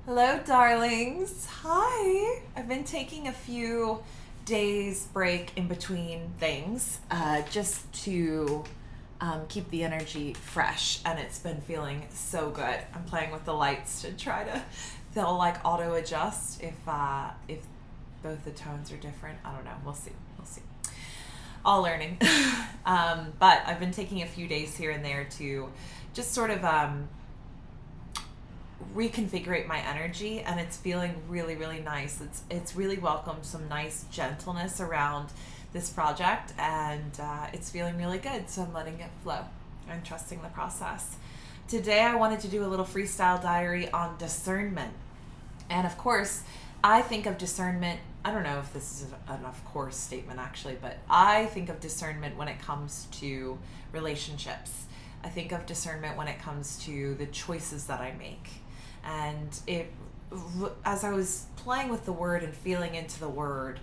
Hello, darlings. Hi. I've been taking a few days break in between things just to keep the energy fresh, and it's been feeling so good. I'm playing with the lights to try to they'll like auto adjust if both the tones are different. I don't know. We'll see. We'll see. All learning. But I've been taking a few days here and there to just sort of reconfigurate my energy, and it's feeling really, really nice. It's really welcomed some nice gentleness around this project, and it's feeling really good, so I'm letting it flow and trusting the process. Today I wanted to do a little freestyle diary on discernment. And of course, I think of discernment, I don't know if this is an of course statement actually, but I think of discernment when it comes to relationships. I think of discernment when it comes to the choices that I make. And as I was playing with the word and feeling into the word,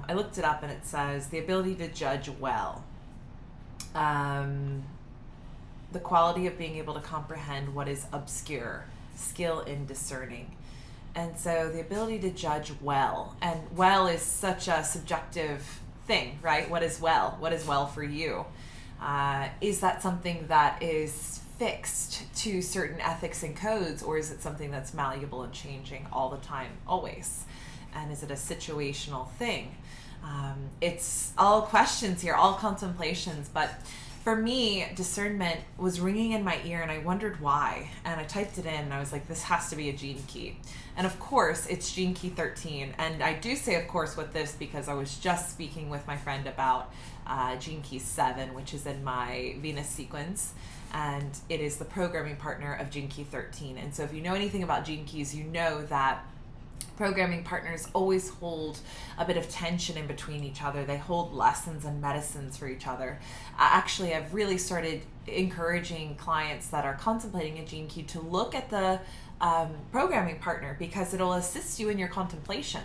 I looked it up and it says the ability to judge well, the quality of being able to comprehend what is obscure, skill in discerning. And so the ability to judge well, and well is such a subjective thing, right? What is well? What is well for you? Is that something that is fixed to certain ethics and codes, or is it something that's malleable and changing all the time, always? And is it a situational thing? It's all questions here, all contemplations, but for me, discernment was ringing in my ear and I wondered why. And I typed it in and I was like, this has to be a gene key. And of course, it's gene key 13. And I do say, of course, with this because I was just speaking with my friend about gene key 7, which is in my Venus sequence. And it is the programming partner of gene key 13. And so if you know anything about gene keys, you know that programming partners always hold a bit of tension in between each other. They hold lessons and medicines for each other. Actually, I've really started encouraging clients that are contemplating a gene key to look at the programming partner, because it'll assist you in your contemplation.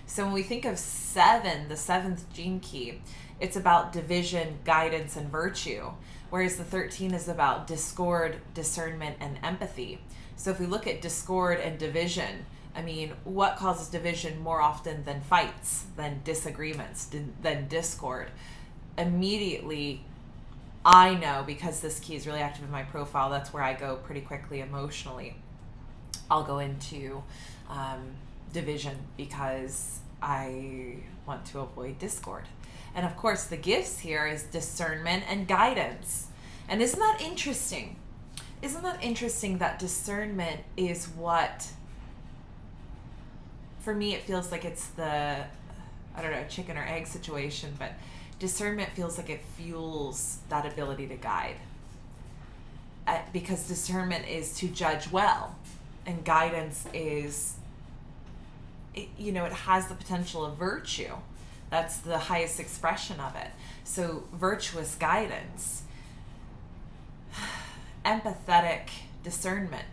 So when we think of 7, the 7th gene key, it's about division, guidance, and virtue, whereas the 13 is about discord, discernment, and empathy. So if we look at discord and division, I mean, what causes division more often than fights, than disagreements, than discord? Immediately, I know, because this key is really active in my profile, that's where I go pretty quickly emotionally. I'll go into division because I want to avoid discord. And of course, the gifts here is discernment and guidance. And isn't that interesting? Isn't that interesting that discernment is what... For me, it feels like it's the, I don't know, chicken or egg situation, but discernment feels like it fuels that ability to guide. Because discernment is to judge well, and guidance is, it has the potential of virtue. That's the highest expression of it. So virtuous guidance, empathetic discernment.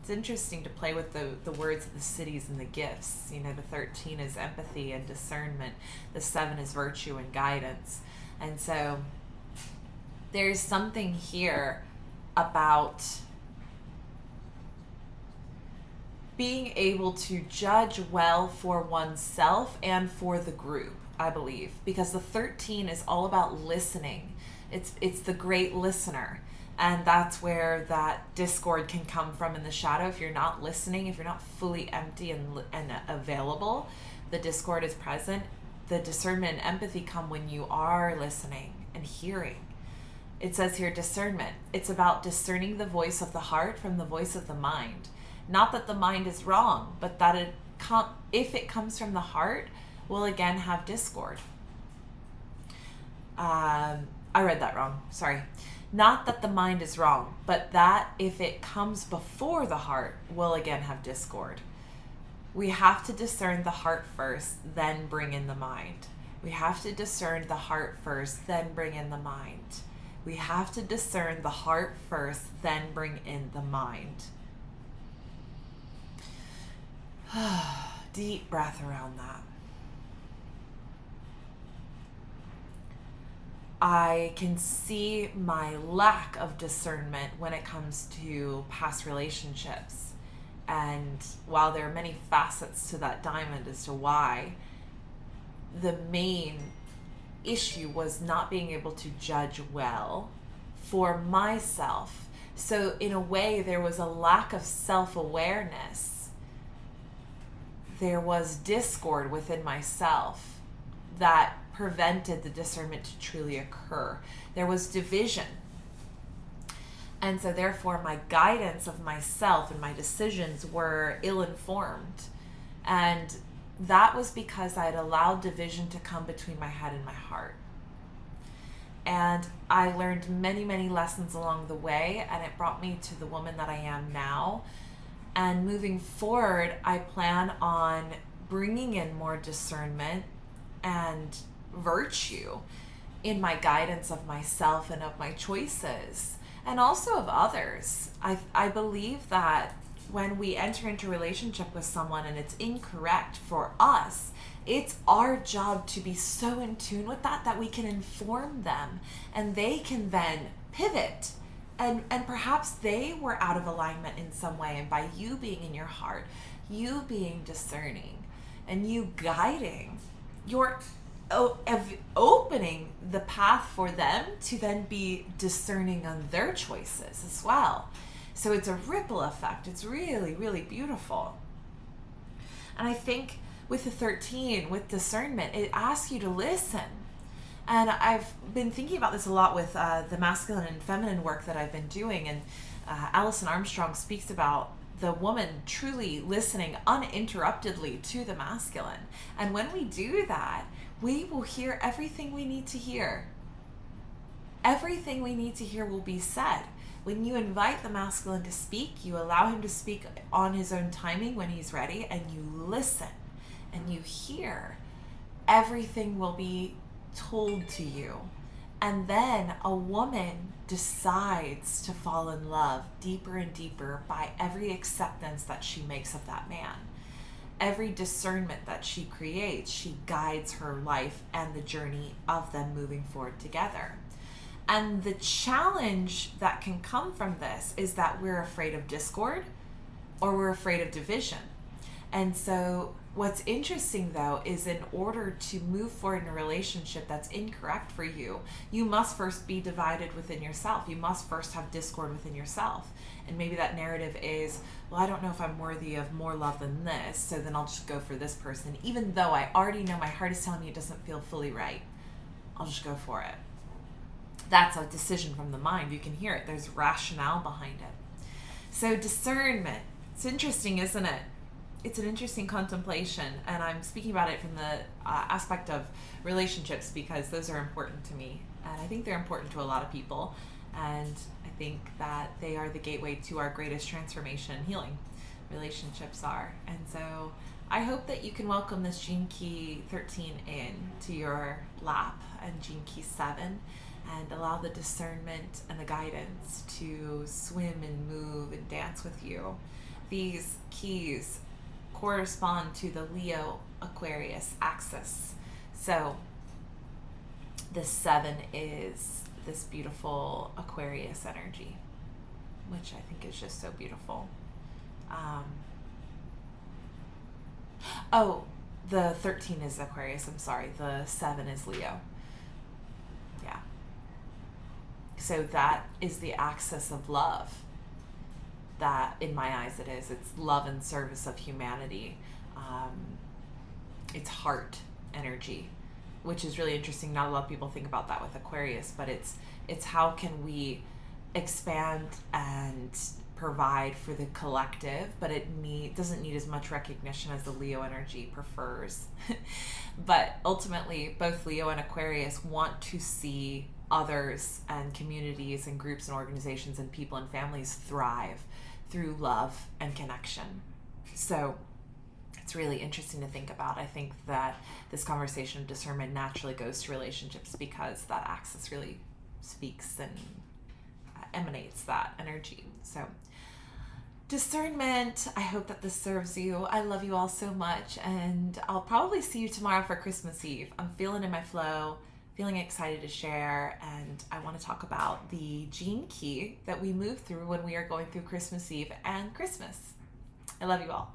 It's interesting to play with the words of the cities and the gifts. The 13 is empathy and discernment. The 7 is virtue and guidance. And so there's something here about being able to judge well for oneself and for the group, I believe. Because the 13 is all about listening. It's the great listener. And that's where that discord can come from in the shadow. If you're not listening, if you're not fully empty and available, the discord is present. The discernment and empathy come when you are listening and hearing. It says here discernment. It's about discerning the voice of the heart from the voice of the mind. Not that the mind is wrong, but that if it comes from the heart, we'll again have discord. I read that wrong. Sorry. Not that the mind is wrong, but that if it comes before the heart, we'll again have discord. We have to discern the heart first, then bring in the mind. We have to discern the heart first, then bring in the mind. We have to discern the heart first, then bring in the mind. Deep breath around that. I can see my lack of discernment when it comes to past relationships. And while there are many facets to that diamond as to why, the main issue was not being able to judge well for myself. So in a way, there was a lack of self-awareness. There was discord within myself that prevented the discernment to truly occur. There was division. And so therefore my guidance of myself and my decisions were ill-informed. And that was because I had allowed division to come between my head and my heart. And I learned many, many lessons along the way, and it brought me to the woman that I am now. And moving forward, I plan on bringing in more discernment and virtue in my guidance of myself and of my choices, and also of others. I believe that when we enter into a relationship with someone and it's incorrect for us, it's our job to be so in tune with that we can inform them, and they can then pivot. And perhaps they were out of alignment in some way, and by you being in your heart, you being discerning, and you guiding, you're opening the path for them to then be discerning on their choices as well. So it's a ripple effect. It's really, really beautiful. And I think with the 13, with discernment, it asks you to listen. And I've been thinking about this a lot with the masculine and feminine work that I've been doing. And Alison Armstrong speaks about the woman truly listening uninterruptedly to the masculine. And when we do that, we will hear everything we need to hear. Everything we need to hear will be said. When you invite the masculine to speak, you allow him to speak on his own timing when he's ready, and you listen and you hear. Everything will be told to you. And then a woman decides to fall in love deeper and deeper by every acceptance that she makes of that man. Every discernment that she creates, she guides her life and the journey of them moving forward together. And the challenge that can come from this is that we're afraid of discord or we're afraid of division. And so what's interesting, though, is in order to move forward in a relationship that's incorrect for you, you must first be divided within yourself. You must first have discord within yourself. And maybe that narrative is, well, I don't know if I'm worthy of more love than this, so then I'll just go for this person. Even though I already know my heart is telling me it doesn't feel fully right, I'll just go for it. That's a decision from the mind. You can hear it. There's rationale behind it. So discernment. It's interesting, isn't it? It's an interesting contemplation, and I'm speaking about it from the aspect of relationships because those are important to me, and I think they're important to a lot of people, and I think that they are the gateway to our greatest transformation and healing. Relationships are. And so I hope that you can welcome this Gene Key 13 in to your lap and Gene Key 7, and allow the discernment and the guidance to swim and move and dance with you. These keys correspond to the Leo Aquarius axis. So the 7 is this beautiful Aquarius energy, which I think is just so beautiful. The 13 is Aquarius, I'm sorry. The 7 is Leo. Yeah. So that is the axis of love. That, in my eyes, it is. It's love and service of humanity. It's heart energy, which is really interesting. Not a lot of people think about that with Aquarius, but it's how can we expand and provide for the collective, but it doesn't need as much recognition as the Leo energy prefers. But ultimately, both Leo and Aquarius want to see others and communities and groups and organizations and people and families thrive through love and connection. So it's really interesting to think about. I think that this conversation of discernment naturally goes to relationships because that axis really speaks and emanates that energy. So discernment, I hope that this serves you. I love you all so much, and I'll probably see you tomorrow for Christmas Eve. I'm feeling in my flow, feeling excited to share, and I want to talk about the Gene Key that we move through when we are going through Christmas Eve and Christmas. I love you all.